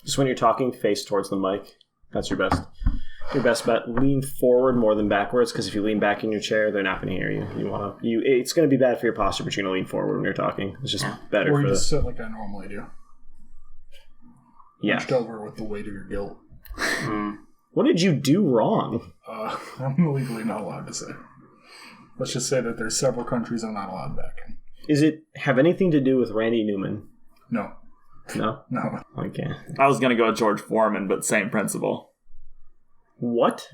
Just when you're talking, face towards the mic. That's your best bet. Lean forward more than backwards, because if you lean back in your chair, they're not going to hear you. It's going to be bad for your posture, but you're going to lean forward when you're talking. It's just better. Or you just sit like I normally do. Yeah. Hunched over with the weight of your guilt. What did you do wrong? I'm legally not allowed to say. Let's just say that there's several countries I'm not allowed back in. Is it have anything to do with Randy Newman? No. No? No. Okay. I was going to go with George Foreman, but same principle. What?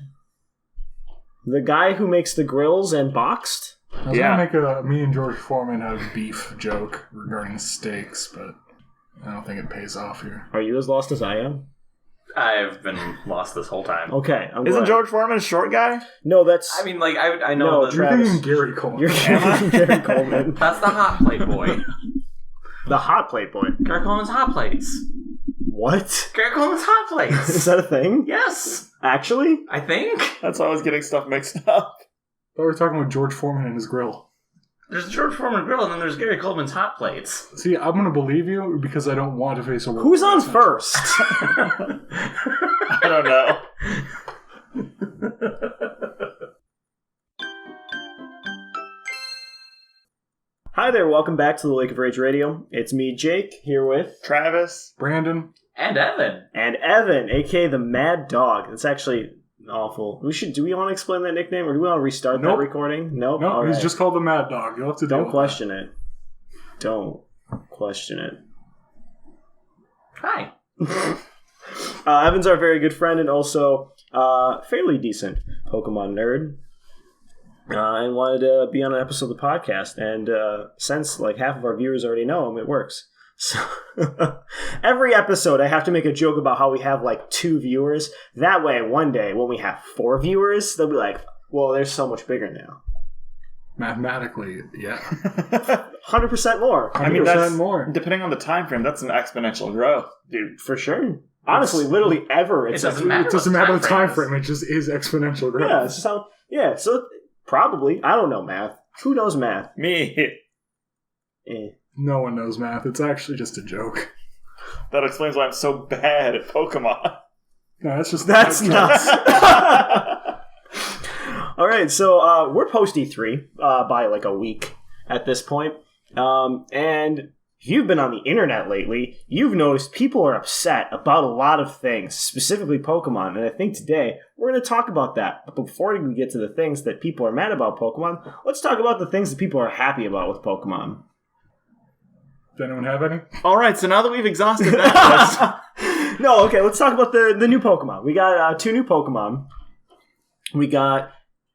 The guy who makes the grills and boxed? I was going to make a me and George Foreman have beef joke regarding steaks, but I don't think it pays off here. Are you as lost as I am? I've been lost this whole time. Okay. Isn't George Foreman a short guy? No, that's... I mean, like, I know that... You're thinking Gary Coleman. You're thinking Gary Coleman. That's the hot plate boy. The hot plate boy. Gary Coleman's hot plates. What? Gary Coleman's hot plates. Is that a thing? Yes. Actually? I think. That's why I was getting stuff mixed up. I thought we were talking about George Foreman and his grill. There's George Foreman grill, and then there's Gary Coleman's hot plates. See, I'm going to believe you because I don't want to face a... Who's on first? I don't know. Hi there, welcome back to the Lake of Rage Radio. It's me, Jake, here with... Travis. Brandon. And Evan. And Evan, a.k.a. the Mad Dog. That's actually awful. Do we want to explain that nickname, or do we want to restart that recording? Nope. No, he's right. just called the Mad Dog. You'll have to Don't question it. Don't question it. Hi. Evan's our very good friend and also fairly decent Pokemon nerd. And wanted to be on an episode of the podcast. And since like half of our viewers already know him, it works. So every episode I have to make a joke about how we have like 2 viewers. That way one day when we have 4 viewers, they'll be like, well, they're so much bigger now. Mathematically, yeah. 100% more. 100% I mean, that's more. Depending on the time frame, that's an exponential growth. Dude, for sure. Honestly, literally ever. It doesn't matter. It doesn't matter the time is. frame. It just is exponential growth. So probably. I don't know math. Who knows math? Me. No one knows math. It's actually just a joke. That explains why I'm so bad at Pokemon. No, that's nuts. All right, so we're post E3 by like a week at this point. And if you've been on the internet lately, you've noticed people are upset about a lot of things, specifically Pokemon. And I think today we're going to talk about that. But before we get to the things that people are mad about Pokemon, let's talk about the things that people are happy about with Pokemon. Does anyone have any? All right, so now that we've exhausted that list. No, okay, let's talk about the new Pokemon. We got 2 new Pokemon. We got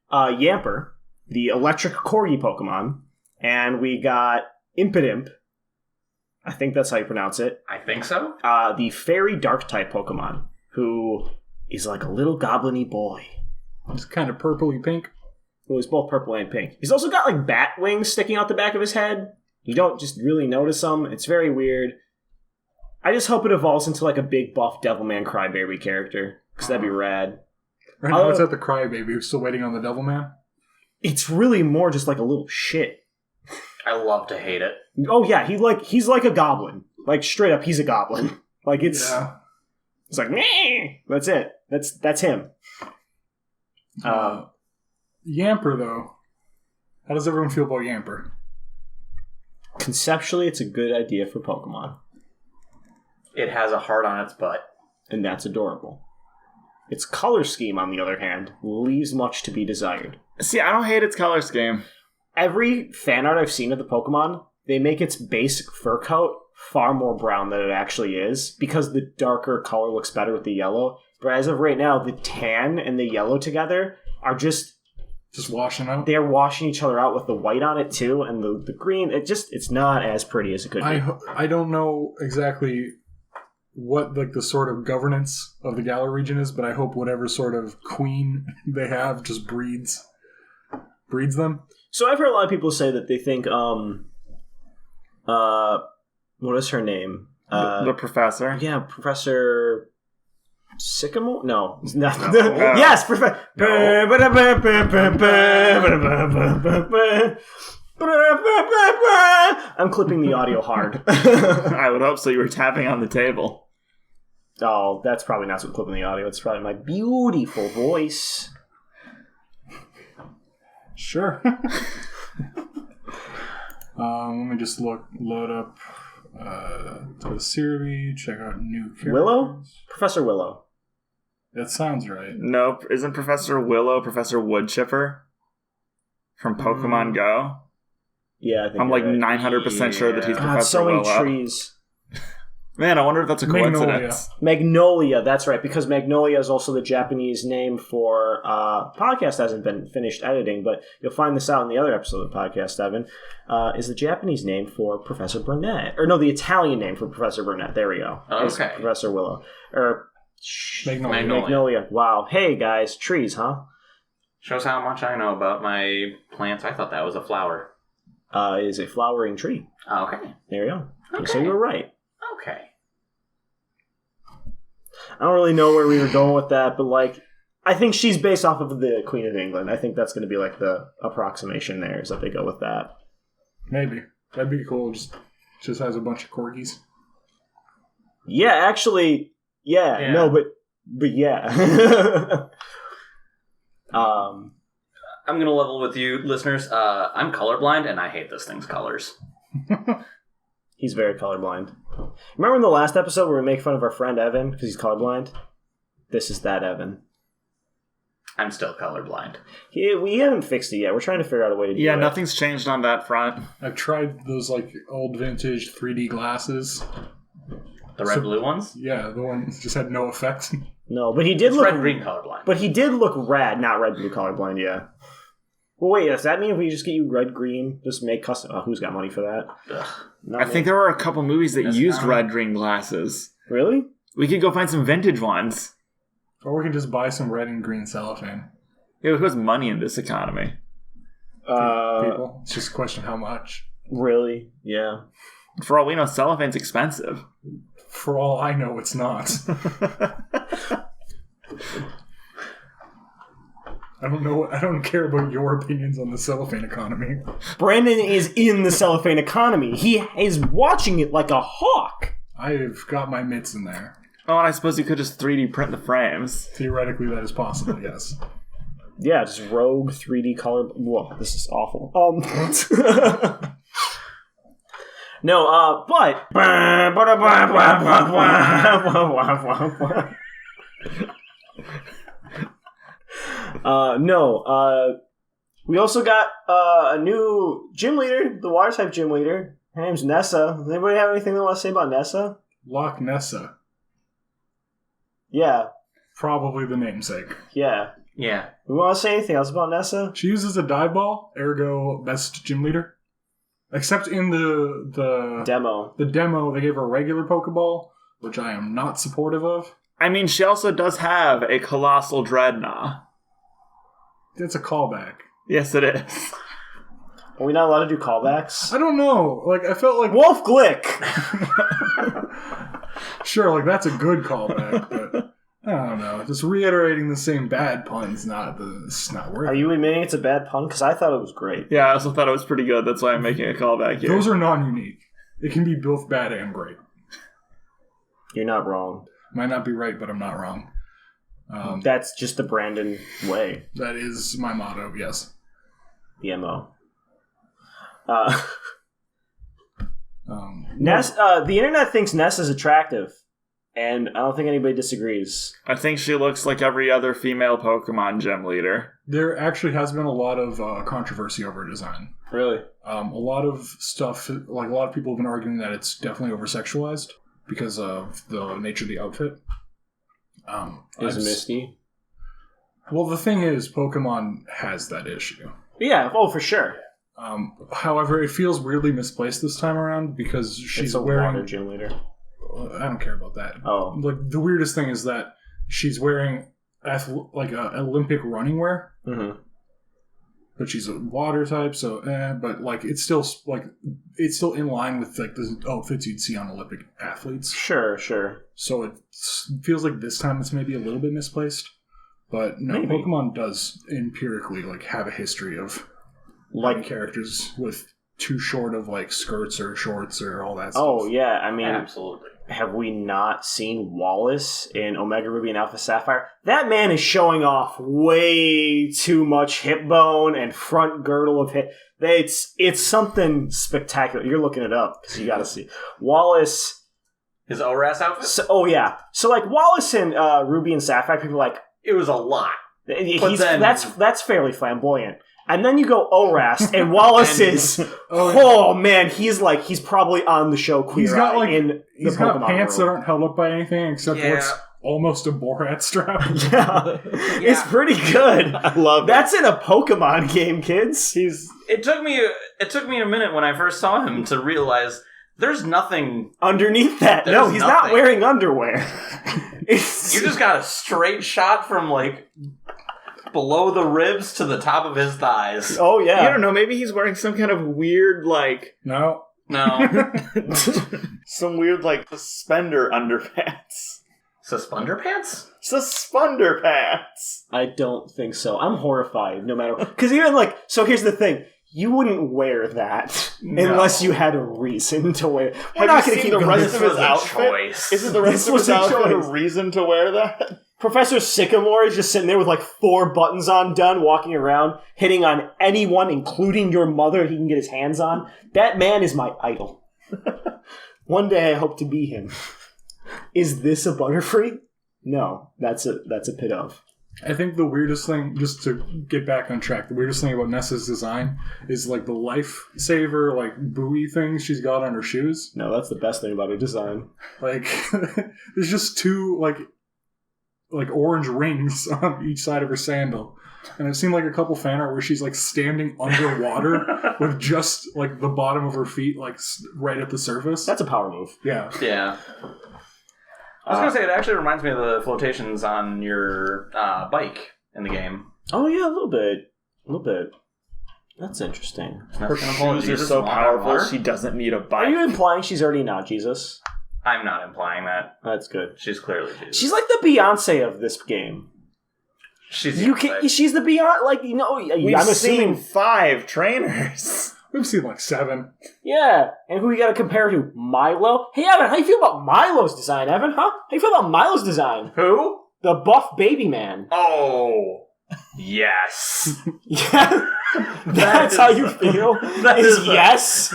Yamper, the electric corgi Pokemon, and we got Impidimp. I think that's how you pronounce it. I think so. The fairy dark type Pokemon, who is like a little goblin-y boy. It's kind of purpley pink. Well, he's both purple and pink. He's also got like bat wings sticking out the back of his head. You don't just really notice them. It's very weird. I just hope it evolves into like a big buff Devilman Crybaby character, because that'd be rad. Right now it's at the Crybaby. We're still waiting on the Devilman. It's really more just like a little shit. I love to hate it. Oh yeah, he's like a goblin. Like straight up, he's a goblin. Like it's like meh. That's it. That's him. Yamper though. How does everyone feel about Yamper? Conceptually, it's a good idea for Pokemon. It has a heart on its butt. And that's adorable. Its color scheme, on the other hand, leaves much to be desired. See, I don't hate its color scheme. Every fan art I've seen of the Pokemon, they make its basic fur coat far more brown than it actually is, because the darker color looks better with the yellow. But as of right now, the tan and the yellow together are just washing out. They're washing each other out with the white on it too, and the green. It's not as pretty as it could be. I don't know exactly what like the sort of governance of the Galar region is, but I hope whatever sort of queen they have just breeds them. So I've heard a lot of people say that they think what is her name? The professor. Yeah, Professor Sycamore? No. Yes, Professor. I'm clipping the audio hard. I would hope so. You were tapping on the table. Oh, that's probably not what's clipping the audio. It's probably my beautiful voice. Sure. Let me just load up to Siri, check out new characters. Willow? Professor Willow. That sounds right. Nope. Isn't Professor Willow Professor Woodchipper from Pokemon Go? Yeah, I think I'm like you're right. 900% sure that he's God, Professor so many Willow. trees. Man, I wonder if that's a coincidence. Magnolia, that's right, because Magnolia is also the Japanese name for podcast hasn't been finished editing, but you'll find this out in the other episode of the podcast, Evan, is the Japanese name for Professor Burnett. Or no, the Italian name for Professor Burnett. There we go. Okay. Professor Willow. Or Magnolia. Magnolia. Wow. Hey, guys. Trees, huh? Shows how much I know about my plants. I thought that was a flower. It is a flowering tree. Okay. There you go. Okay. So you were right. Okay. I don't really know where we were going with that, but like, I think she's based off of the Queen of England. I think that's going to be like the approximation there, is that they go with that. Maybe. That'd be cool. Just has a bunch of corgis. Yeah, actually, yeah. No, but yeah. I'm going to level with you, listeners. I'm colorblind, and I hate this thing's colors. He's very colorblind. Remember in the last episode where we make fun of our friend Evan because he's colorblind? This is that Evan. I'm still colorblind. We haven't fixed it yet. We're trying to figure out a way to do it. Yeah, nothing's changed on that front. I've tried those like old vintage 3D glasses. The red-blue ones? Yeah, the ones just had no effect. No, but he did It's look red-green colorblind. But he did look rad, not red-blue colorblind, yeah. Well, wait, does that mean if we just get you red-green, just make custom... Oh, who's got money for that? Ugh. I think there were a couple movies that That's used fine. red-green glasses. Really? We could go find some vintage ones. Or we can just buy some red and green cellophane. Yeah, who has money in this economy? People. It's just a question of how much. Really? Yeah. For all we know, cellophane's expensive. For all I know, it's not. I don't know. I don't care about your opinions on the cellophane economy. Brandon is in the cellophane economy. He is watching it like a hawk. I've got my mitts in there. Oh, and I suppose you could just 3D print the frames. Theoretically, that is possible, yes. Yeah, just rogue 3D color. Whoa, this is awful. No, but we also got a new gym leader, the water type gym leader. Her name's Nessa. Does anybody have anything they want to say about Nessa? Loch Nessa. Yeah, Probably the namesake. yeah. Yeah. We want to say anything else about Nessa? She uses a dive ball, ergo best gym leader. Except in the Demo. demo, they gave her a regular Pokeball, which I am not supportive of. I mean, she also does have a colossal dreadnought. It's a callback. Yes, it is. Are we not allowed to do callbacks? I don't know. Like, I felt like... Wolf Glick! Sure, like, that's a good callback, but... I don't know. Just reiterating the same bad pun's it's not worth Are it. you admitting it's a bad pun? Because I thought it was great. Yeah, I also thought it was pretty good. That's why I'm making a callback here. Those are non-unique. It can be both bad and great. You're not wrong. Might not be right, but I'm not wrong. That's just the Brandon way. That is my motto, yes. The MO. Ness, the internet thinks Ness is attractive, and I don't think anybody disagrees. I think she looks like every other female Pokemon gym leader. There actually has been a lot of controversy over design. Really? A lot of stuff, like a lot of people have been arguing that it's definitely over-sexualized because of the nature of the outfit. Is Misty? Well, the thing is, Pokemon has that issue. Yeah, oh, for sure. However, it feels weirdly misplaced this time around because she's It's a wearing... water gym leader. I don't care about that. Oh. Like, the weirdest thing is that she's wearing Olympic running wear, Mm-hmm. but she's a water type, so but like it's still in line with like the outfits you'd see on Olympic athletes. Sure. So it feels like this time it's maybe a little bit misplaced, but no, Maybe. Pokemon does empirically like have a history of like characters with too short of like skirts or shorts or all that stuff. Oh, yeah, I mean, Absolutely. have we not seen Wallace in Omega Ruby and Alpha Sapphire? That man is showing off way too much hip bone and front girdle of hip. It's something spectacular. You're looking it up because you got to see Wallace. His ORAS outfit? So like Wallace and Ruby and Sapphire, people are like, it was a lot. That's fairly flamboyant. And then you go ORAS, and Wallace is, oh man, he's probably on the show Queer He's got in the he's Pokemon got pants world. that aren't held up by anything except what's almost a Borat strap. Yeah. It's pretty good. I love That's in a Pokemon game, kids. It took me a minute when I first saw him to realize there's nothing underneath that. No, he's not wearing underwear. You just got a straight shot from like below the ribs to the top of his thighs. Oh yeah. I don't know, maybe he's wearing some kind of weird No. some weird suspender underpants. Suspender pants? Suspender pants. I don't think so. I'm horrified no matter because even so here's the thing. You wouldn't wear that unless you had a reason to wear it. We're not going to keep the rest of his outfit. Choice. Isn't the rest of his outfit a reason to wear that? Professor Sycamore is just sitting there with 4 buttons undone, walking around, hitting on anyone, including your mother, he can get his hands on. That man is my idol. One day I hope to be him. Is this a Butterfree? No, that's a pit of. I think the weirdest thing, just to get back on track, the weirdest thing about Ness's design is the lifesaver buoy thing she's got on her shoes. No, that's the best thing about her design. There's just 2 orange rings on each side of her sandal. And I've seen a couple fan art where she's standing underwater with just the bottom of her feet right at the surface. That's a power move. Yeah. Yeah. I was going to say, it actually reminds me of the flotations on your bike in the game. Oh, yeah, a little bit. That's interesting. Her shoes are so powerful, she doesn't need a bike. Are you implying she's already not Jesus? I'm not implying that. That's good. She's clearly Jesus. She's like the Beyonce of this game. She's the Beyonce, We've I'm seen assuming 5 trainers. We've seen 7. Yeah, and who you got to compare to? Milo? Hey, Evan, how you feel about Milo's design, Evan, huh? How you feel about Milo's design? Who? The buff baby man. Oh, yes. Yeah, that's how you feel? Yes?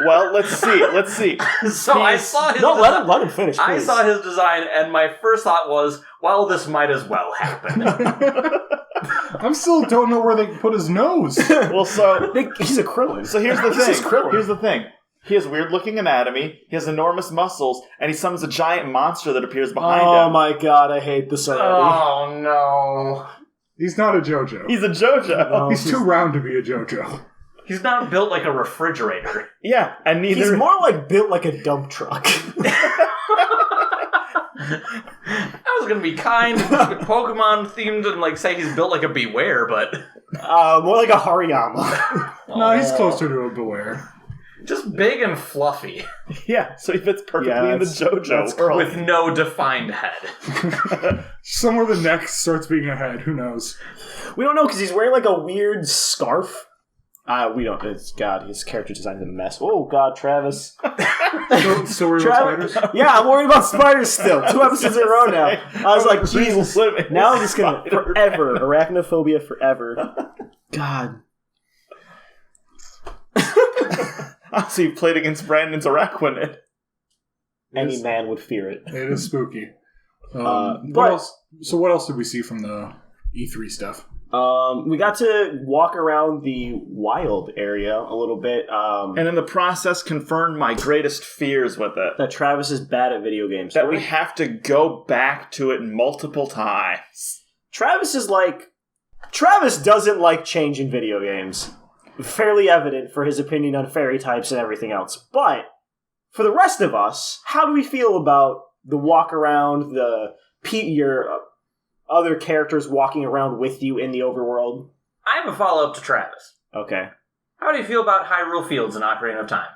Well, let's see. So I saw his No, let him finish, please. I saw his design, and my first thought was, well, this might as well happen. I still don't know where they put his nose. Well, so he's a Krillin. So here's the He's thing. just Krillin. Here's the thing. He has weird-looking anatomy. He has enormous muscles, and he summons a giant monster that appears behind him. Oh my god, I hate this already. Oh no. He's not a JoJo. He's a JoJo. No. He's too round to be a JoJo. He's not built like a refrigerator. Yeah, and neither... He's more built like a dump truck. I was gonna be kind, Pokemon themed, and say he's built like a Beware, but more like a Hariyama. No, he's closer to a Beware. Just big and fluffy, Yeah, so he fits perfectly in the JoJo world. with no defined head. Somewhere the neck starts being a head. Who knows? We don't know because he's wearing a weird scarf. We don't. His character design is a mess. Oh God, Travis. So worried about spiders? Yeah, I'm worried about spiders still. 2 episodes in a row now. I was like, Jesus. Now I'm just gonna forever arachnophobia forever. God. So you played against Brandon's Araquanid. Any man would fear it. It is spooky. But what else? So what else did we see from the E3 stuff? we got to walk around the wild area a little bit. And in the process, confirmed my greatest fears with it. That Travis is bad at video games. That we have to go back to it multiple times. Travis doesn't like change in video games. Fairly evident for his opinion on fairy types and everything else. But for the rest of us, how do we feel about the walk around, your other characters walking around with you in the overworld? I have a follow-up to Travis. Okay. How do you feel about Hyrule Fields and Ocarina of Time?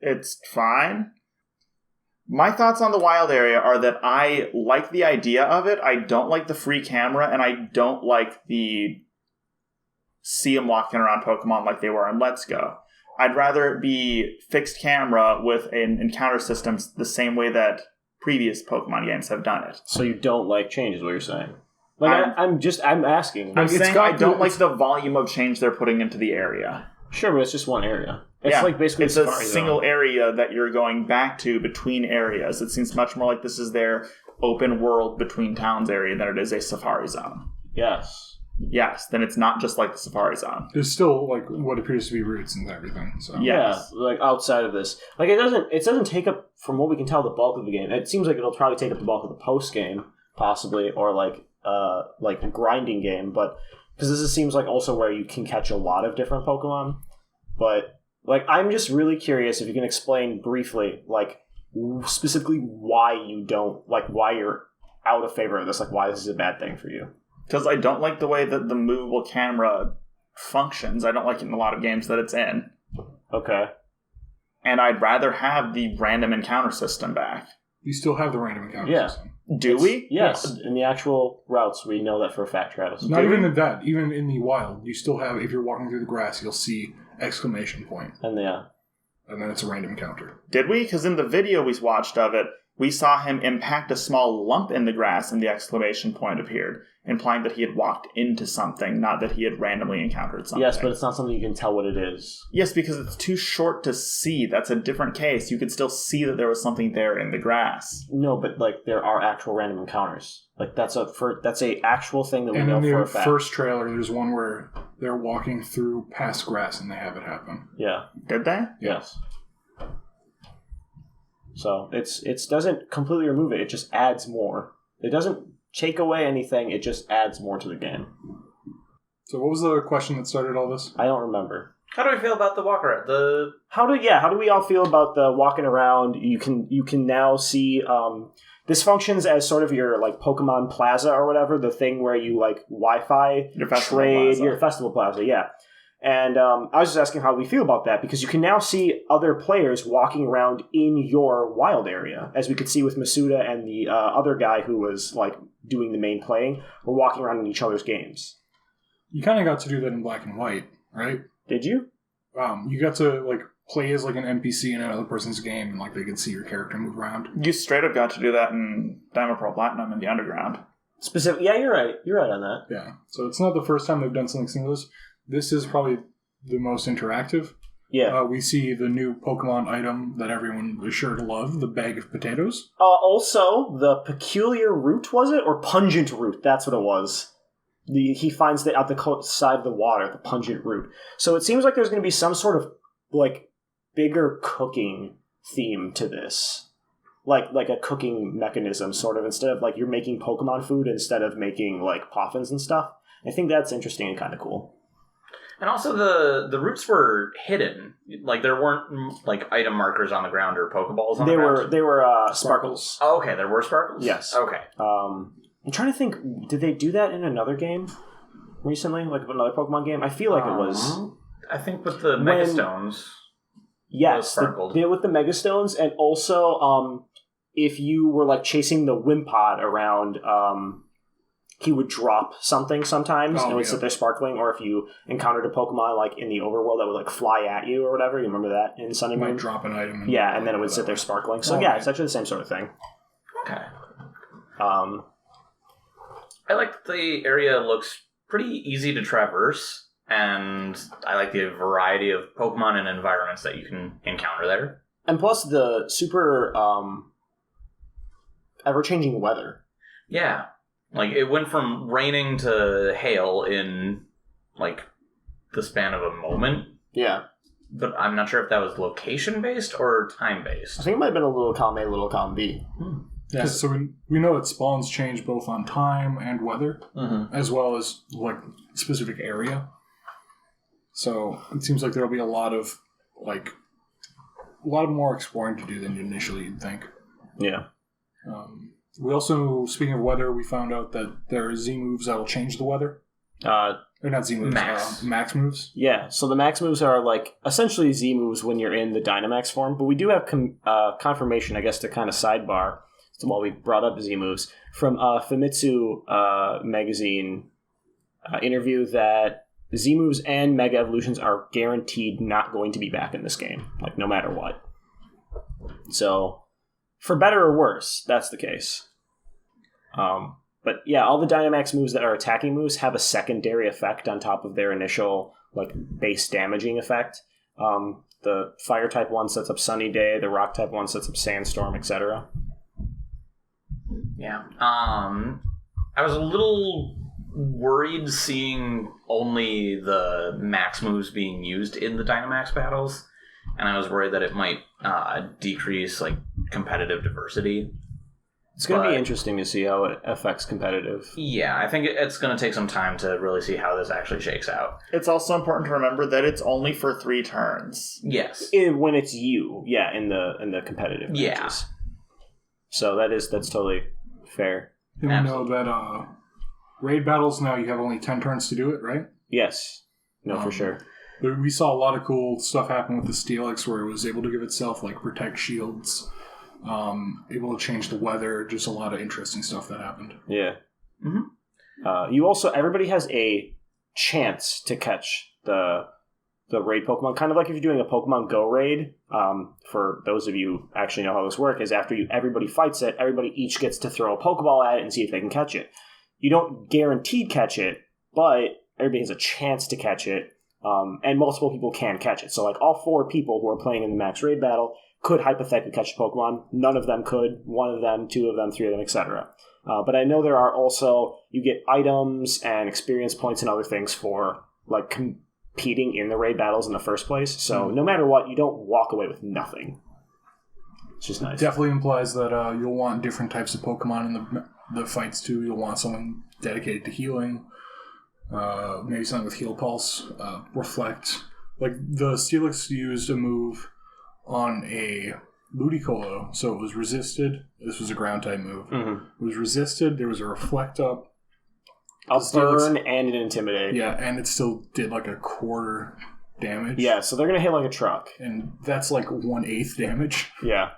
It's fine. My thoughts on the wild area are that I like the idea of it. I don't like the free camera, and I don't like the see them walking around Pokemon like they were on Let's Go. I'd rather it be fixed camera with an encounter system the same way that previous Pokemon games have done it. So you don't like change, is what you're saying? Like I'm asking. I'm saying I don't like the volume of change they're putting into the area. Sure, but it's just one area. It's like basically it's a single area that you're going back to between areas. It seems much more like this is their open world between towns area than it is a Safari Zone. Yes, then it's not just like the Safari Zone. There's still like what appears to be routes and everything. So yeah, like outside of this, like it doesn't take up, from what we can tell, the bulk of the game. It seems like it'll probably take up the bulk of the post game, possibly, or like a grinding game. But because this seems like also where you can catch a lot of different Pokemon. But like I'm just really curious if you can explain briefly, like specifically why you're out of favor of this, like why this is a bad thing for you. Because I don't like the way that the movable camera functions. I don't like it in a lot of games that it's in. Okay. And I'd rather have the random encounter system back. You still have the random encounter system. Do we? Yes. In the actual routes, we know that for a fact, Travis. Not even in that. Even in the wild, you still have, if you're walking through the grass, you'll see exclamation point. And then it's a random encounter. Did we? Because in the video we watched of it, we saw him impact a small lump in the grass and the exclamation point appeared, implying that he had walked into something, not that he had randomly encountered something. Yes, but it's not something you can tell what it is. Yes, because it's too short to see. That's a different case. You could still see that there was something there in the grass. No, but like there are actual random encounters. Like that's a actual thing that we know for a fact. And in the first trailer, there's one where they're walking through past grass and they have it happen. Yeah. Did they? Yes. So it doesn't completely remove it. It just adds more. It doesn't take away anything. It just adds more to the game. So what was the question that started all this? I don't remember. How do we feel about the walk around? How do we all feel about the walking around? You can now see this functions as sort of your like Pokemon Plaza or whatever, the thing where you like Wi-Fi trade your festival plaza, yeah. And I was just asking how we feel about that, because you can now see other players walking around in your wild area, as we could see with Masuda and the other guy who was like doing the main playing, were walking around in each other's games. You kind of got to do that in Black and White, right? Did you? You got to like play as like an NPC in another person's game, and like they could see your character move around. You straight up got to do that in Diamond Pearl Platinum in the Underground. Yeah, you're right. You're right on that. Yeah. So it's not the first time they've done something similar. This is probably the most interactive. Yeah. We see the new Pokemon item that everyone is sure to love, the bag of potatoes. Also, the peculiar root, was it? Or pungent root, that's what it was. He finds it at the side of the water, the pungent root. So it seems like there's going to be some sort of, like, bigger cooking theme to this. Like a cooking mechanism, sort of. Instead of, like, you're making Pokemon food instead of making, like, poffins and stuff. I think that's interesting and kind of cool. And also the roots were hidden. Like there weren't like item markers on the ground or Pokeballs on the ground. They were sparkles. Oh, okay, there were sparkles? Yes. Okay. I'm trying to think, did they do that in another game recently? Like another Pokemon game? I feel like it was. I think with the Mega Stones. Yes, with the Mega Stones, and also if you were like chasing the Wimpod around, he would drop something sometimes and it would sit there sparkling, or if you encountered a Pokemon like in the overworld that would like fly at you or whatever. You remember that in Sun and Moon? Might drop an item. And then it would sit there sparkling. So it's actually the same sort of thing. Okay. I like that the area looks pretty easy to traverse, and I like the variety of Pokemon and environments that you can encounter there. And plus the super ever-changing weather. Yeah. Like, it went from raining to hail in, like, the span of a moment. Yeah. But I'm not sure if that was location-based or time-based. I think it might have been a little column A, little column B. Yeah, so we know that spawns change both on time and weather, as well as, like, specific area. So it seems like there'll be a lot more exploring to do than initially you'd think. Yeah. We also, speaking of weather, we found out that there are Z moves that will change the weather. Or not Z moves, max moves. Yeah, so the max moves are like essentially Z moves when you're in the Dynamax form, but we do have confirmation, I guess, to kind of sidebar while we brought up Z moves, from Famitsu magazine interview that Z moves and Mega Evolutions are guaranteed not going to be back in this game, like no matter what. So, for better or worse, that's the case. But yeah, all the Dynamax moves that are attacking moves have a secondary effect on top of their initial like base damaging effect. The Fire type one sets up Sunny Day, the Rock type one sets up Sandstorm, etc. Yeah. I was a little worried seeing only the max moves being used in the Dynamax battles, and I was worried that it might decrease like competitive diversity. It's going to be interesting to see how it affects competitive. Yeah, I think it's going to take some time to really see how this actually shakes out. It's also important to remember that it's only for 3 turns. Yes. When it's you, yeah, in the competitive matches. So that's totally fair. You know that raid battles now you have only 10 turns to do it, right? Yes. No, for sure. We saw a lot of cool stuff happen with the Steelix where it was able to give itself like protect shields. Able to change the weather, just a lot of interesting stuff that happened. Yeah. Mm-hmm. You also, everybody has a chance to catch the raid Pokemon, kind of like if you're doing a Pokemon Go raid. For those of you who actually know how this works, is after everybody fights it, everybody each gets to throw a Pokeball at it and see if they can catch it. You don't guaranteed catch it, but everybody has a chance to catch it, and multiple people can catch it. So like all 4 people who are playing in the max raid battle could hypothetically catch a Pokemon. None of them could. 1 of them, 2 of them, 3 of them, etc. But I know there are also, you get items and experience points and other things for like competing in the raid battles in the first place. So no matter what, you don't walk away with nothing. It's just nice. Definitely implies that you'll want different types of Pokemon in the fights too. You'll want someone dedicated to healing. Maybe something with Heal Pulse, Reflect. Like the Steelix used a move on a Ludicolo, so it was resisted. This was a ground type move. Mm-hmm. It was resisted. There was a Reflect up, a burn, and an Intimidate. Yeah, and it still did like a quarter damage. Yeah, so they're gonna hit like a truck, and that's like 1/8 damage. Yeah.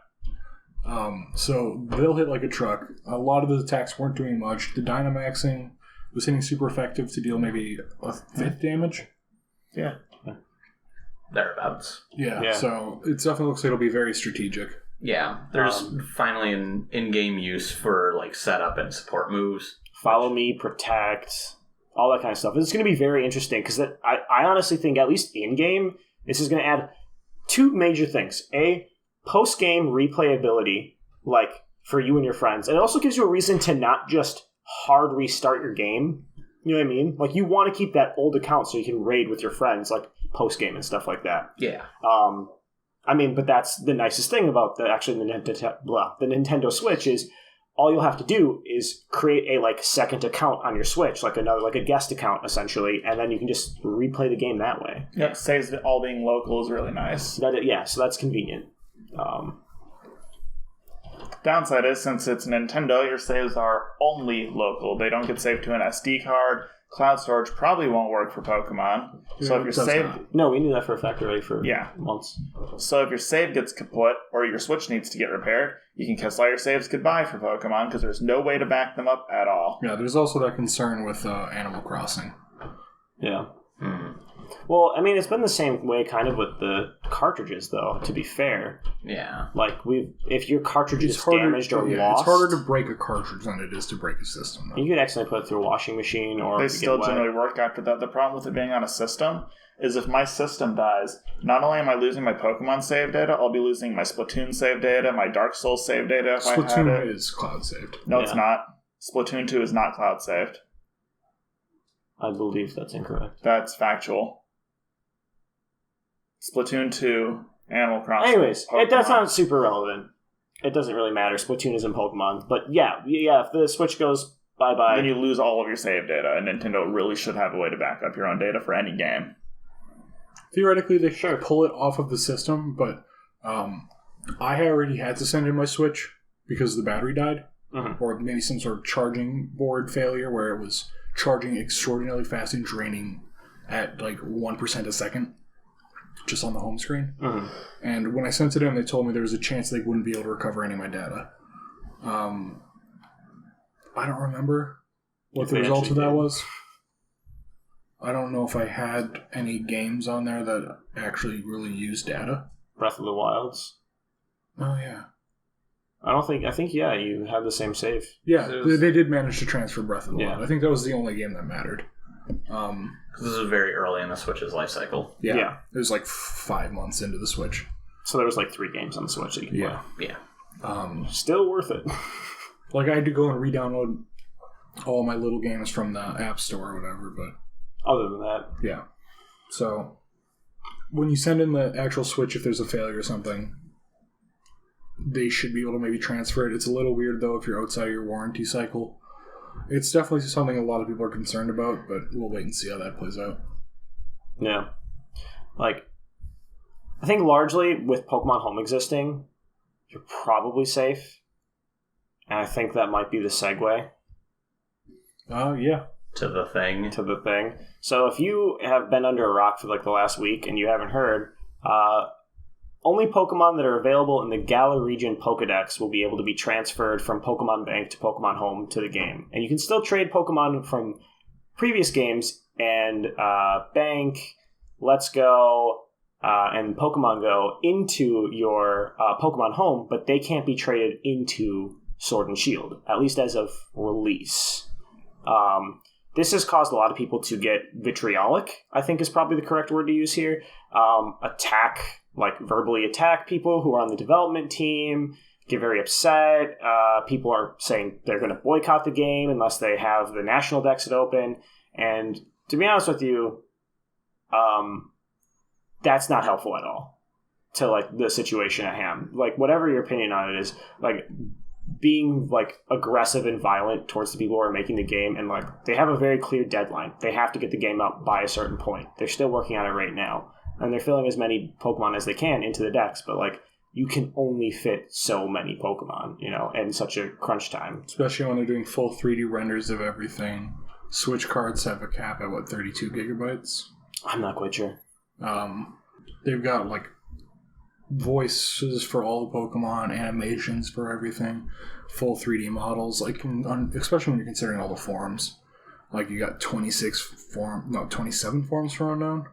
So they'll hit like a truck. A lot of the attacks weren't doing much. The Dynamaxing was hitting super effective to deal maybe a 5th damage. Yeah. Thereabouts. Yeah, so it definitely looks like it'll be very strategic. Yeah, there's finally an in-game use for like setup and support moves. Follow me, protect, all that kind of stuff. It's going to be very interesting because I honestly think, at least in-game, this is going to add 2 major things. A, post-game replayability, like for you and your friends. And it also gives you a reason to not just hard restart your game. You know what I mean? Like you want to keep that old account so you can raid with your friends, like post-game and stuff like that. Yeah. I mean, but that's the nicest thing about the Nintendo Switch is all you'll have to do is create a like second account on your Switch, like a guest account essentially, and then you can just replay the game that way. Yep, saves that all being local is really nice. So that's convenient. Downside is, since it's Nintendo, your saves are only local. They don't get saved to an SD card. Cloud storage probably won't work for Pokemon. So if your save... No, we knew that for a fact already for months. So if your save gets kaput or your Switch needs to get repaired, you can kiss all your saves goodbye for Pokemon because there's no way to back them up at all. Yeah, there's also that concern with Animal Crossing. Yeah. Well, I mean, it's been the same way kind of with the cartridges, though, to be fair. Yeah. Like, if your cartridge is damaged or lost... It's harder to break a cartridge than it is to break a system. Though. You could accidentally put it through a washing machine or... They still generally work after that. The problem with it being on a system is if my system dies, not only am I losing my Pokemon save data, I'll be losing my Splatoon save data, my Dark Souls save data if I had it. Splatoon is cloud saved. No, it's not. Splatoon 2 is not cloud saved. I believe that's incorrect. That's factual. Splatoon 2, Animal Crossing. Anyways, that's not super relevant. It doesn't really matter. Splatoon is in Pokemon. But yeah, if the Switch goes bye-bye... Then you lose all of your save data, and Nintendo really should have a way to back up your own data for any game. Theoretically, they should pull it off of the system, but I already had to send in my Switch because the battery died. Mm-hmm. Or maybe some sort of charging board failure where it was charging extraordinarily fast and draining at like 1% a second. Just on the home screen. Mm-hmm. And when I sent it in, they told me there was a chance they wouldn't be able to recover any of my data. I don't remember what the result of that was. I don't know if I had any games on there that actually really use data. Breath of the Wilds. Oh, yeah. I think, you have the same save. Yeah, they did manage to transfer Breath of the Wild. Yeah. I think that was the only game that mattered. This is very early in the Switch's life cycle. Yeah. It was like 5 months into the Switch. So there was like 3 games on the Switch that you could play. Yeah. Still worth it. Like, I had to go and re-download all my little games from the App Store or whatever, but... Other than that. Yeah. So, when you send in the actual Switch, if there's a failure or something, they should be able to maybe transfer it. It's a little weird, though, if you're outside of your warranty cycle. It's definitely something a lot of people are concerned about, but we'll wait and see how that plays out. Yeah. Like, I think largely with Pokemon Home existing, you're probably safe. And I think that might be the segue. Yeah. To the thing. So if you have been under a rock for like the last week and you haven't heard, only Pokemon that are available in the Galar region Pokedex will be able to be transferred from Pokemon Bank to Pokemon Home to the game. And you can still trade Pokemon from previous games and Bank, Let's Go, and Pokemon Go into your Pokemon Home, but they can't be traded into Sword and Shield, at least as of release. This has caused a lot of people to get vitriolic, I think is probably the correct word to use here. Verbally attack people who are on the development team, get very upset. People are saying they're going to boycott the game unless they have the National Dex open. And to be honest with you, that's not helpful at all to like the situation at hand. Like, whatever your opinion on it is, like, being like aggressive and violent towards the people who are making the game, and like they have a very clear deadline. They have to get the game out by a certain point. They're still working on it right now, and they're filling as many Pokemon as they can into the decks, but like you can only fit so many Pokemon, in such a crunch time. Especially when they're doing full 3D renders of everything. Switch cards have a cap at 32 gigabytes? I'm not quite sure. They've got like voices for all the Pokemon, animations for everything, full 3D models, like especially when you're considering all the forms. Like, you got 27 forms for Unknown?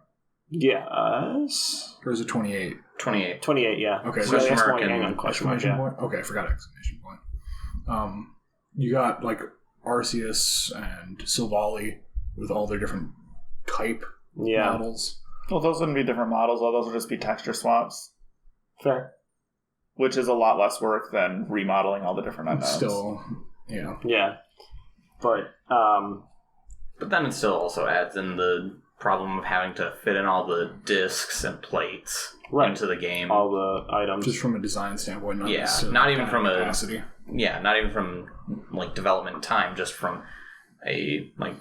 Yes. Or is it 28? 28, yeah. Okay, so hang on, question mark, exclamation point? Okay, I forgot exclamation point. You got like Arceus and Silvally with all their different type models. Well, those wouldn't be different models, though. Those would just be texture swaps. Fair. Which is a lot less work than remodeling all the different unknowns. Still, yeah. Yeah. But then it still also adds in the problem of having to fit in all the discs and plates into the game. All the items. Just from a design standpoint, not not even from capacity. Not even from like development time, just from a like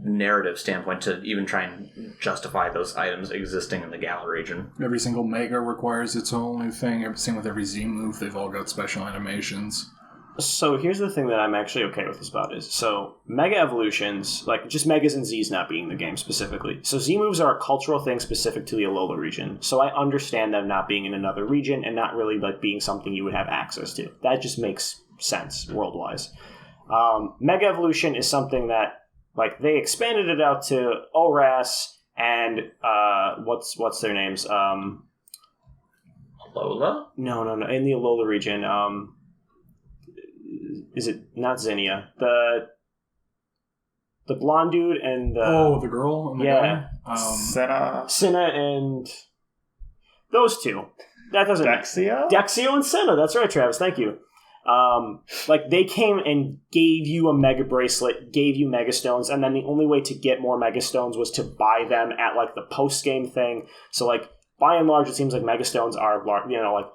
narrative standpoint to even try and justify those items existing in the Galar region. Every single Mega requires its own thing. Same with every Z move. They've all got special animations. So here's the thing that I'm actually okay with this about is, so Mega Evolutions, like just Megas and Zs not being in the game specifically. So Z moves are a cultural thing specific to the Alola region. So I understand them not being in another region and not really like being something you would have access to. That just makes sense world-wise. Mega Evolution is something that, like, they expanded it out to ORAS and what's their names? Alola? No. In the Alola region, is it not Zinnia? The blonde dude and the girl and the guy? Senna and those two. That doesn't Dexio and Senna. That's right, Travis. Thank you. Like, they came and gave you a Mega Bracelet, gave you Mega Stones, and then the only way to get more Mega Stones was to buy them at like the post game thing. So like, by and large, it seems like Mega Stones are like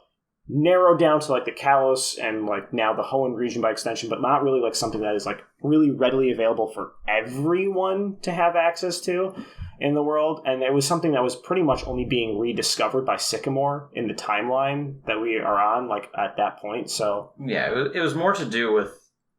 narrowed down to like the Kalos and like now the Hoenn region by extension, but not really like something that is like really readily available for everyone to have access to in the world. And it was something that was pretty much only being rediscovered by Sycamore in the timeline that we are on, like at that point. So yeah, it was more to do with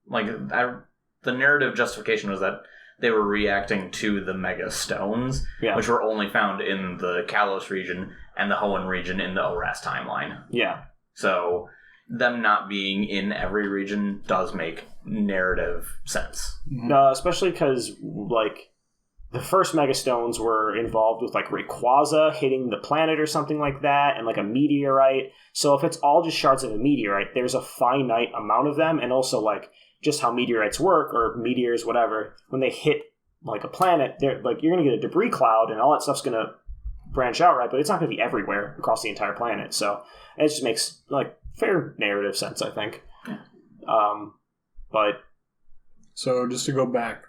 like the narrative justification was that they were reacting to the Mega Stones, which were only found in the Kalos region and the Hoenn region in the ORAS timeline. Yeah. So them not being in every region does make narrative sense. Especially because, like, the first Megastones were involved with like Rayquaza hitting the planet or something like that, and like a meteorite. So if it's all just shards of a meteorite, there's a finite amount of them, and also like just how meteorites work, or meteors, whatever, when they hit like a planet, they're like, you're gonna get a debris cloud and all that stuff's gonna branch out, right? But it's not gonna be everywhere across the entire planet. So it just makes like fair narrative sense, I think. But so just to go back,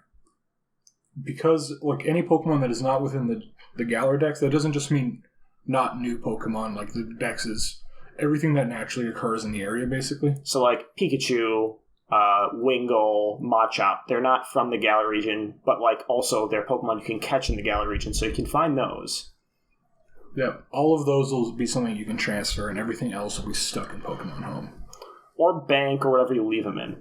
because like any Pokemon that is not within the Galar Dex, that doesn't just mean not new Pokemon. Like the Dex is everything that naturally occurs in the area, basically. So like Pikachu, Wingull, Machop, they're not from the Galar region, but like also they're Pokemon you can catch in the Galar region, so you can find those. Yeah, all of those will be something you can transfer, and everything else will be stuck in Pokemon Home. Or bank, or whatever you leave them in.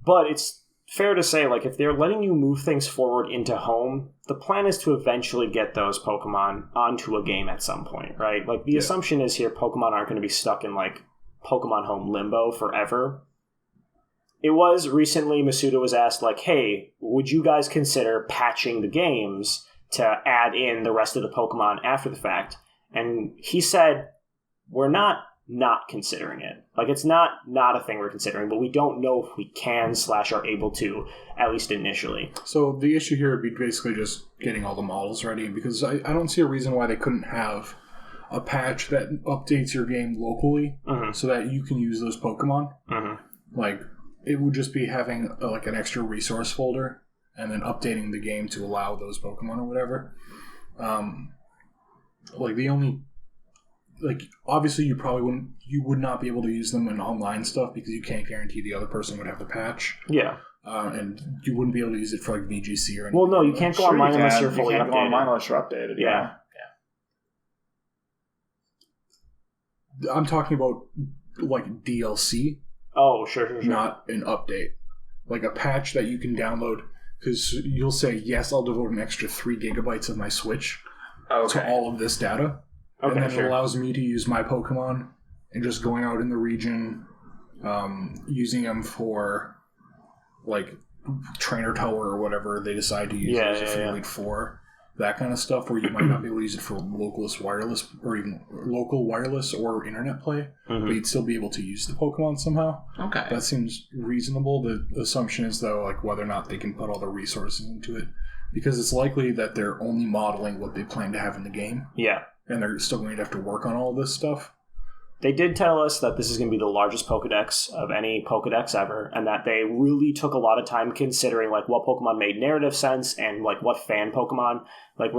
But it's fair to say, like, if they're letting you move things forward into Home, the plan is to eventually get those Pokemon onto a game at some point, right? Like, the assumption is here Pokemon aren't going to be stuck in, like, Pokemon Home limbo forever. It was recently, Masuda was asked, like, hey, would you guys consider patching the games to add in the rest of the Pokemon after the fact? And he said, we're not considering it. Like, it's not a thing we're considering, but we don't know if we can / are able to, at least initially. So the issue here would be basically just getting all the models ready, because I don't see a reason why they couldn't have a patch that updates your game locally so that you can use those Pokemon. Like, it would just be having like an extra resource folder and then updating the game to allow those Pokemon or whatever. Like, the only... Like, obviously you would not be able to use them in online stuff because you can't guarantee the other person would have the patch. Yeah. And you wouldn't be able to use it for like VGC or anything. Well, no, you can't go online unless you're fully updated. You can't go online unless you're updated, yeah. I'm talking about like DLC. Oh, sure. Not an update. Like a patch that you can download, because you'll say, yes, I'll devote an extra 3 gigabytes of my Switch to all of this data. Okay, and then it allows me to use my Pokemon and just going out in the region, using them for, like, Trainer Tower or whatever they decide to use as a Elite Four. That kind of stuff, where you might not be able to use it for localist wireless, or even local wireless or internet play, but you'd still be able to use the Pokemon somehow. Okay. That seems reasonable. The assumption is, though, like, whether or not they can put all the resources into it, because it's likely that they're only modeling what they plan to have in the game. Yeah. And they're still going to have to work on all this stuff. They did tell us that this is going to be the largest Pokedex of any Pokedex ever, and that they really took a lot of time considering like what Pokemon made narrative sense and like what fan Pokemon like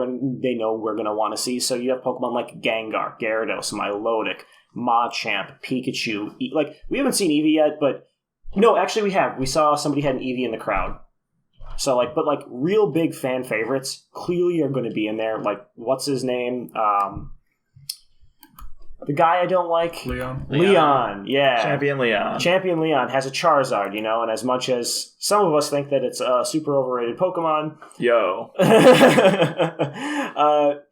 they know we're going to want to see. So you have Pokemon like Gengar, Gyarados, Milotic, Machamp, Pikachu. Like, we haven't seen Eevee yet, but no, actually we have. We saw somebody had an Eevee in the crowd. So, like, but, like, real big fan favorites clearly are going to be in there. Like, what's his name? The guy I don't like? Leon, yeah. Champion Leon has a Charizard, you know, and as much as some of us think that it's a super overrated Pokemon... Yo.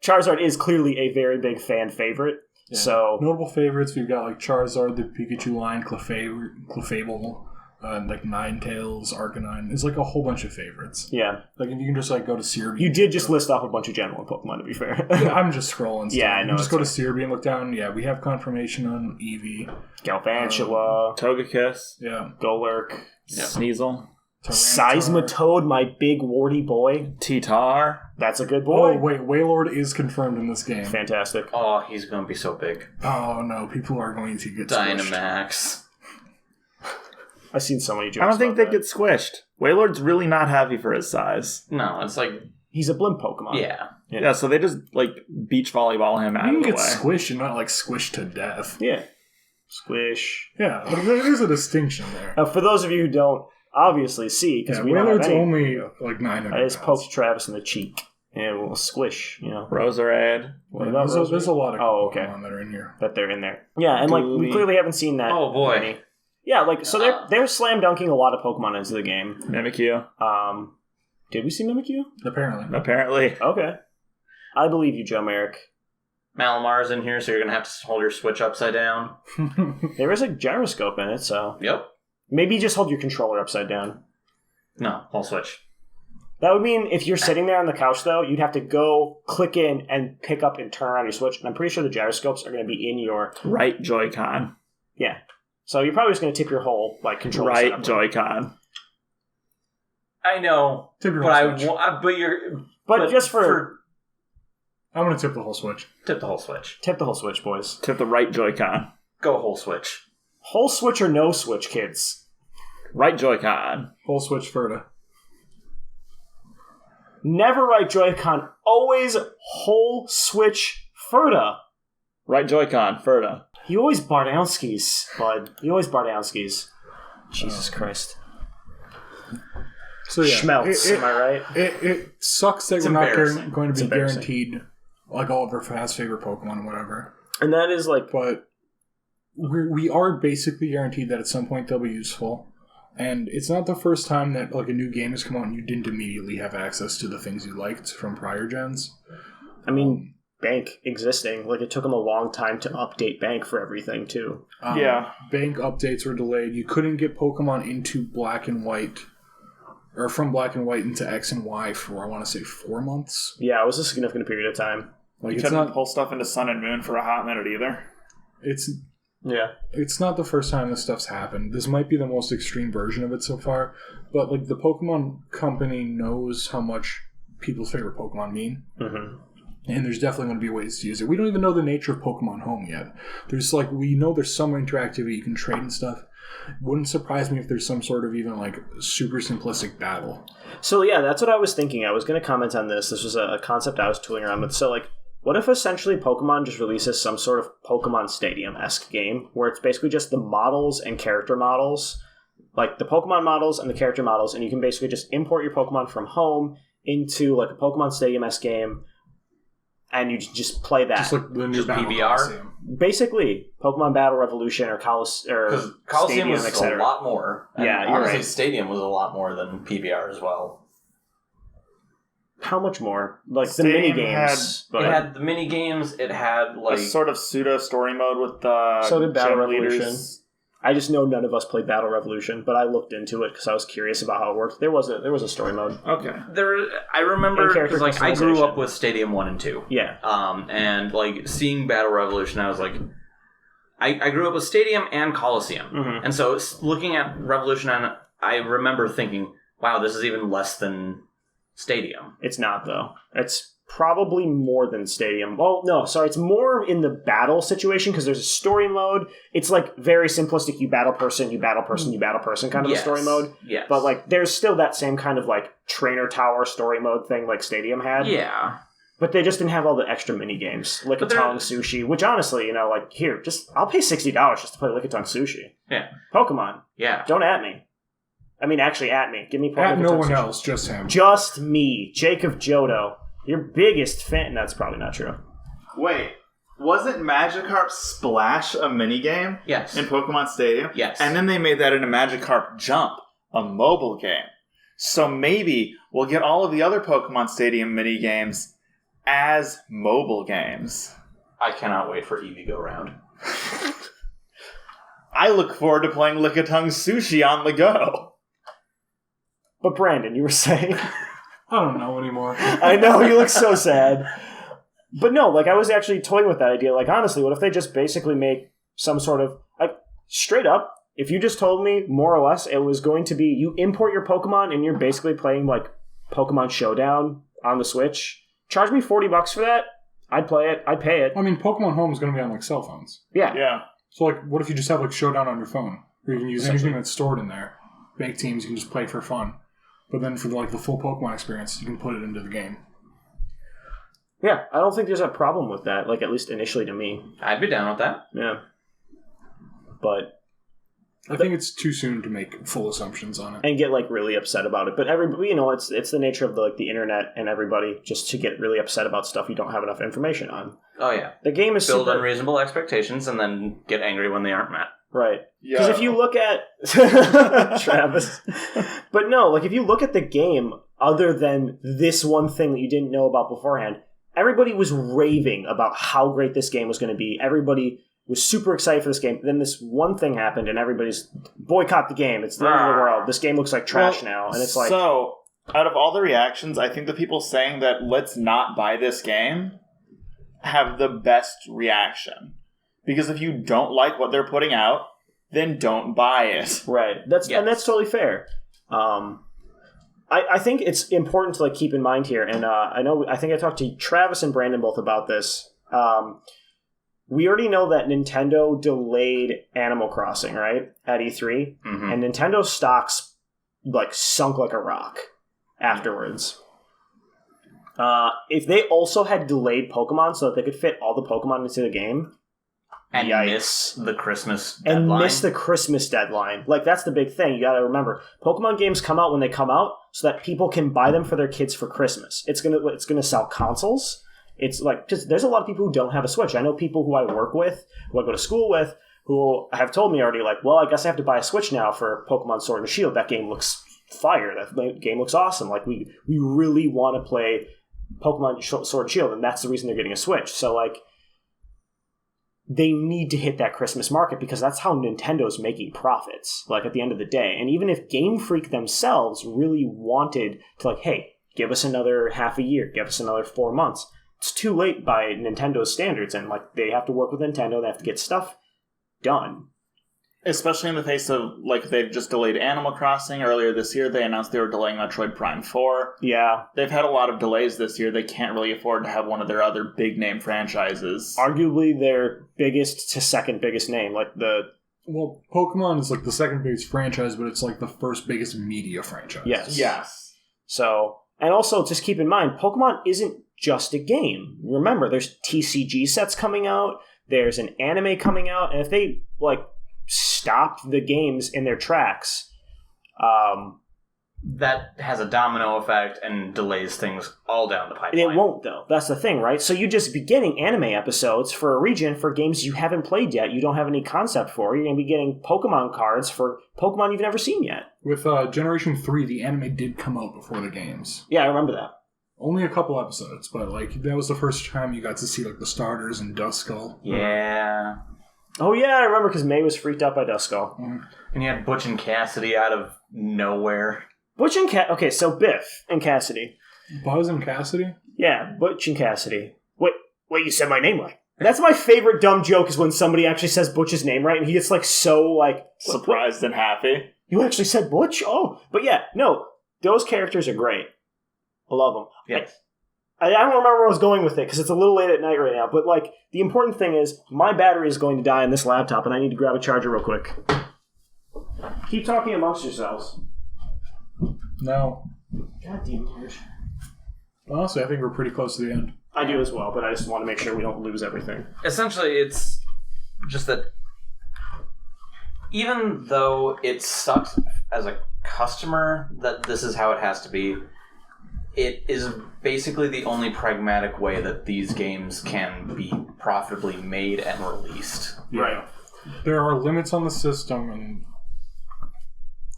Charizard is clearly a very big fan favorite. Yeah. So notable favorites, we've got, like, Charizard, the Pikachu line, Clefable... like Ninetales, Arcanine. It's like a whole bunch of favorites. Yeah. Like, if you can just like go to Searby. You did just list off a bunch of general Pokemon, to be fair. Yeah, I'm just scrolling stuff. Yeah, I know. You just go to Searby and look down. Yeah, we have confirmation on Eevee. Galvantula. Togekiss. Yeah. Golurk. Sneasel. Seismitoad, my big warty boy. T-Tar. That's a good boy. Oh, wait. Wailord is confirmed in this game. Fantastic. Oh, he's going to be so big. Oh, no. People are going to get Dynamax. I've seen so many jokes. I don't think they get squished. Wailord's really not heavy for his size. No, it's like... He's a blimp Pokemon. Yeah, so they just, like, beach volleyball him out of the way. You can get squished and not, like, squished to death. Yeah. Squish. Yeah, there's a distinction there. For those of you who don't obviously see, because we don't have any... only, like, 900 I just poked Travis in the cheek. And we'll squish, you know. Roserade. There's a lot of Pokemon that are in here. That they're in there. Yeah, and, like, we clearly haven't seen that. Oh, boy. Many. Yeah, like, so they're slam dunking a lot of Pokemon into the game. Mimikyu. Did we see Mimikyu? Apparently. Okay. I believe you, Joe Merrick. Malamar's in here, so you're going to have to hold your Switch upside down. There is a gyroscope in it, so... Yep. Maybe just hold your controller upside down. No, whole Switch. That would mean if you're sitting there on the couch, though, you'd have to go click in and pick up and turn on your Switch. And I'm pretty sure the gyroscopes are going to be in your right Joy-Con. Yeah. So you're probably just going to tip your whole controller right setup. Joy-Con. I know, Tip your but whole Switch. But just for I'm going to tip the whole Switch. tip the whole Switch. Tip the whole Switch, boys. Tip the right Joy-Con. Go whole Switch. Whole Switch or no Switch, kids? Right Joy-Con. Whole Switch Ferda. Never right Joy-Con. Always whole Switch Ferda. Right Joy-Con. Ferda. You always Bardowskis, bud. You always Bardowskis. Jesus Christ. So yeah, Schmelz, am I right? It sucks that we're not going to be embarrassing. guaranteed like all of our fast favorite Pokemon or whatever. And that is like... But we are basically guaranteed that at some point they'll be useful. And it's not the first time that like a new game has come out and you didn't immediately have access to the things you liked from prior gens. I mean, Bank existing. Like, it took them a long time to update Bank for everything, too. Yeah. Bank updates were delayed. You couldn't get Pokemon into Black and White, or from Black and White into X and Y for, I want to say, 4 months. Yeah, it was a significant period of time. Like, You it's couldn't not, pull stuff into Sun and Moon for a hot minute either. it's not the first time this stuff's happened. This might be the most extreme version of it so far, but like the Pokemon company knows how much people's favorite Pokemon mean. Mm-hmm. And there's definitely going to be ways to use it. We don't even know the nature of Pokemon Home yet. There's like, we know there's some interactivity, you can trade and stuff. Wouldn't surprise me if there's some sort of even like super simplistic battle. So yeah, that's what I was thinking. I was going to comment on this. This was a concept I was tooling around with. So like, what if essentially Pokemon just releases some sort of Pokemon Stadium-esque game where it's basically just the models and character models, like the Pokemon models and the character models, and you can basically just import your Pokemon from home into like a Pokemon Stadium-esque game, and you just play that. Just like the new Just Battle PBR? Coliseum. Basically, Pokemon Battle Revolution or Because Coliseum Stadium, was etc. a lot more. And Yeah, you're honestly, right. Stadium was a lot more than PBR as well. How much more? Like Stadium the mini games. It had the mini games. It had like A sort of pseudo story mode with the So did Battle gym Revolution. leaders. I just know none of us played Battle Revolution, but I looked into it because I was curious about how it worked. There was a story mode. Okay. I remember And character because like I grew customization. up with Stadium 1 and 2. Yeah. And like seeing Battle Revolution, I was like, I grew up with Stadium and Coliseum, Mhm. and so looking at Revolution, I remember thinking, wow, this is even less than Stadium. It's not, though. It's probably more than Stadium. Well, no, sorry. It's more in the battle situation because there's a story mode. It's like very simplistic. You battle person, you battle person, you battle person kind of a story mode. Yes. But like there's still that same kind of like trainer tower story mode thing like Stadium had. Yeah. But they just didn't have all the extra mini games. Lickitung Sushi, which honestly, like here, I'll pay $60 just to play Lickitung Sushi. Yeah. Pokemon. Yeah. Don't at me. I mean, actually, at me. Give me At no Lickitung one Sushi. else, just him. Just me, Jake of Johto. Your biggest fan. That's probably not true. Wait, wasn't Magikarp Splash a minigame Yes. in Pokemon Stadium? Yes. And then they made that into Magikarp Jump, a mobile game. So maybe we'll get all of the other Pokemon Stadium minigames as mobile games. I cannot wait for Eevee Go Round. I look forward to playing Lickitung Sushi on the go. But Brandon, you were saying? I don't know anymore. I know, you look so sad. But no, like I was actually toying with that idea. Like honestly, what if they just basically make some sort of like straight up, if you just told me more or less it was going to be you import your Pokemon and you're basically playing like Pokemon Showdown on the Switch, charge me $40 for that, I'd play it, I'd pay it. I mean, Pokemon Home is going to be on like cell phones. Yeah. Yeah. So like, what if you just have like Showdown on your phone, where you can use anything that's stored in there? Make teams, you can just play for fun. But then for like the full Pokemon experience, you can put it into the game. Yeah, I don't think there's a problem with that, like at least initially to me. I'd be down with that. Yeah. But I think it's too soon to make full assumptions on it. and get like really upset about it. But everybody, it's the nature of the internet and everybody just to get really upset about stuff you don't have enough information on. Oh yeah. The game is Build super unreasonable expectations and then get angry when they aren't met. right. Yeah. Because if you look at Travis, but no, like if you look at the game, other than this one thing that you didn't know about beforehand, everybody was raving about how great this game was going to be. Everybody was super excited for this game. Then this one thing happened, and everybody's boycott the game. It's the end of the world. This game looks like trash now, and it's like So Out of all the reactions, I think the people saying that let's not buy this game have the best reaction. Because if you don't like what they're putting out, then don't buy it. Right. And that's totally fair. I think it's important to like keep in mind here, and I think I talked to Travis and Brandon both about this. We already know that Nintendo delayed Animal Crossing, right, at E3, and Nintendo stocks like sunk like a rock afterwards. If they also had delayed Pokemon so that they could fit all the Pokemon into the game, and miss the Christmas deadline. Like, that's the big thing. You gotta remember, Pokemon games come out when they come out so that people can buy them for their kids for Christmas. It's gonna sell consoles. It's like, just, there's a lot of people who don't have a Switch. I know people who I work with, who I go to school with, who have told me already, like, well, I guess I have to buy a Switch now for Pokemon Sword and Shield. That game looks fire. That game looks awesome. Like, we really want to play Pokemon Sword and Shield, and that's the reason they're getting a Switch. So, like, they need to hit that Christmas market because that's how Nintendo's making profits, like, at the end of the day. And even if Game Freak themselves really wanted to, like, hey, give us another half a year, give us another 4 months, it's too late by Nintendo's standards, and, like, they have to work with Nintendo, they have to get stuff done. Especially in the face of, like, they've just delayed Animal Crossing. Earlier this year, they announced they were delaying Metroid Prime 4. Yeah. They've had a lot of delays this year. They can't really afford to have one of their other big-name franchises. Arguably their biggest to second biggest name. Well, Pokemon is, like, the second biggest franchise, but it's, like, the first biggest media franchise. Yes. So, and also, just keep in mind, Pokemon isn't just a game. Remember, there's TCG sets coming out, there's an anime coming out, and if they, like, stop the games in their tracks, that has a domino effect and delays things all down the pipeline. It won't, though. That's the thing, right? So you just be getting anime episodes for a region for games you haven't played yet, you don't have any concept for. You're going to be getting Pokemon cards for Pokemon you've never seen yet. With Generation 3, the anime did come out before the games. Yeah, I remember that. Only a couple episodes, but, like, that was the first time you got to see, like, the starters and Duskull. Yeah. Oh, yeah, I remember, because May was freaked out by Duskull. And you had Butch and Cassidy out of nowhere. Butch and Okay, so Biff and Cassidy. Buzz and Cassidy? Yeah, Butch and Cassidy. Wait, you said my name right. That's my favorite dumb joke, is when somebody actually says Butch's name right, and he gets, like, so, like... surprised and happy. You actually said Butch? Oh. But yeah, no, those characters are great. I love them. Yes. I don't remember where I was going with it, because it's a little late at night right now, but, like, the important thing is, my battery is going to die on this laptop, and I need to grab a charger real quick. Keep talking amongst yourselves. No. God damn it. Honestly, I think we're pretty close to the end. I do as well, but I just want to make sure we don't lose everything. Essentially, it's just that even though it sucks as a customer that this is how it has to be, it is basically the only pragmatic way that these games can be profitably made and released. Yeah. Right. There are limits on the system, and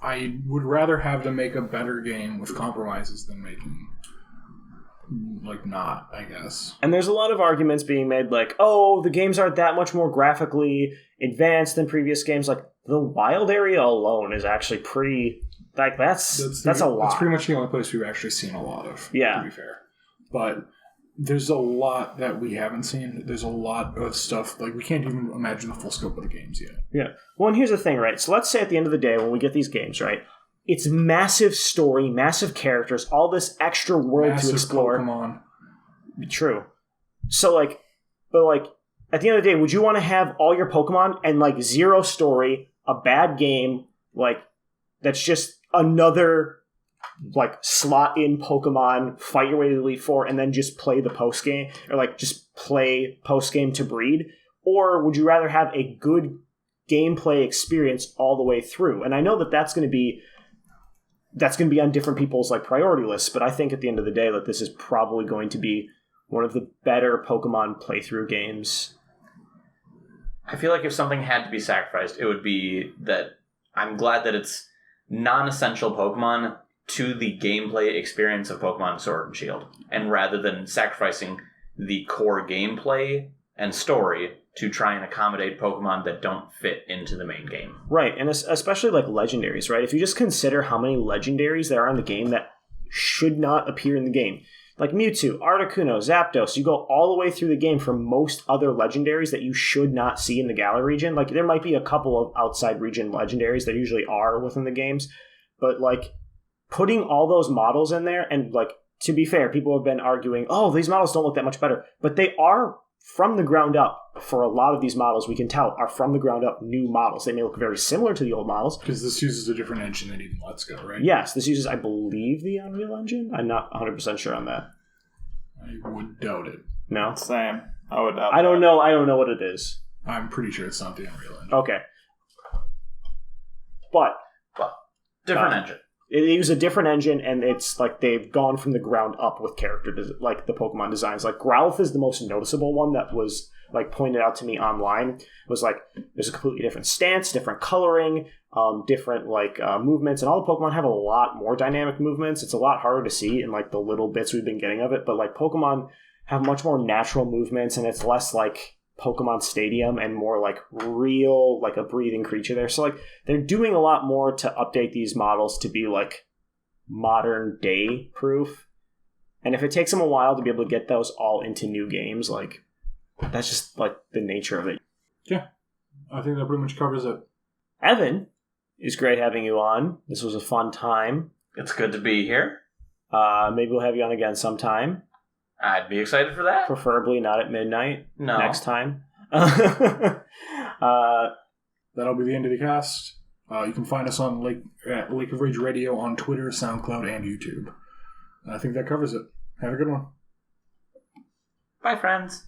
I would rather have them make a better game with compromises than making, like, not, I guess. And there's a lot of arguments being made, like, oh, the games aren't that much more graphically advanced than previous games. Like, the wild area alone is actually pretty... Like, that's a lot. That's pretty much the only place we've actually seen a lot of, to be fair. But there's a lot that we haven't seen. There's a lot of stuff, like, we can't even imagine the full scope of the games yet. Yeah. Well, and here's the thing, right? So let's say at the end of the day, when we get these games, right, it's massive story, massive characters, all this extra world to explore. Pokemon. True. So, like, but, like, at the end of the day, would you want to have all your Pokemon and, like, zero story, a bad game, like, that's just another, like, slot in Pokemon, fight your way to the Elite Four, and then just play the post game, or, like, just play post game to breed? Or would you rather have a good gameplay experience all the way through? And I know that that's going to be on different people's, like, priority lists, but I think at the end of the day that this is probably going to be one of the better Pokemon playthrough games. I feel like if something had to be sacrificed, it would be that I'm glad that it's non-essential Pokemon to the gameplay experience of Pokemon Sword and Shield. And rather than sacrificing the core gameplay and story to try and accommodate Pokemon that don't fit into the main game. Right, and especially, like, legendaries, right? If you just consider how many legendaries there are in the game that should not appear in the game. Like Mewtwo, Articuno, Zapdos, you go all the way through the game for most other legendaries that you should not see in the Galar region. Like, there might be a couple of outside region legendaries that usually are within the games, but, like, putting all those models in there, and, like, to be fair, people have been arguing, oh, these models don't look that much better, but they are from the ground up. For a lot of these models, we can tell, are from the ground up new models. They may look very similar to the old models. Because this uses a different engine than even Let's Go, right? Yes, this uses, I believe, the Unreal Engine. I'm not 100% sure on that. I would doubt it. No? Same. I would doubt I don't that. know. I don't know what it is. I'm pretty sure it's not the Unreal Engine. Okay. But Different engine. They use a different engine, and it's like they've gone from the ground up with like the Pokemon designs. Like Growlithe is the most noticeable one that was like pointed out to me online. It was like there's a completely different stance, different coloring, different like movements, and all the Pokemon have a lot more dynamic movements. It's a lot harder to see in like the little bits we've been getting of it, but like Pokemon have much more natural movements, and it's less like Pokemon Stadium and more like real, like a breathing creature there. So like they're doing a lot more to update these models to be like modern day proof. And if it takes them a while to be able to get those all into new games, like that's just like the nature of it. Yeah, I think that pretty much covers it. Evan, it's great having you on. This was a fun time. It's good to be here. Maybe we'll have you on again sometime. I'd be excited for that. Preferably not at midnight. No. Next time. That'll be the end of the cast. You can find us on Lake of Rage Radio on Twitter, SoundCloud, and YouTube. I think that covers it. Have a good one. Bye, friends.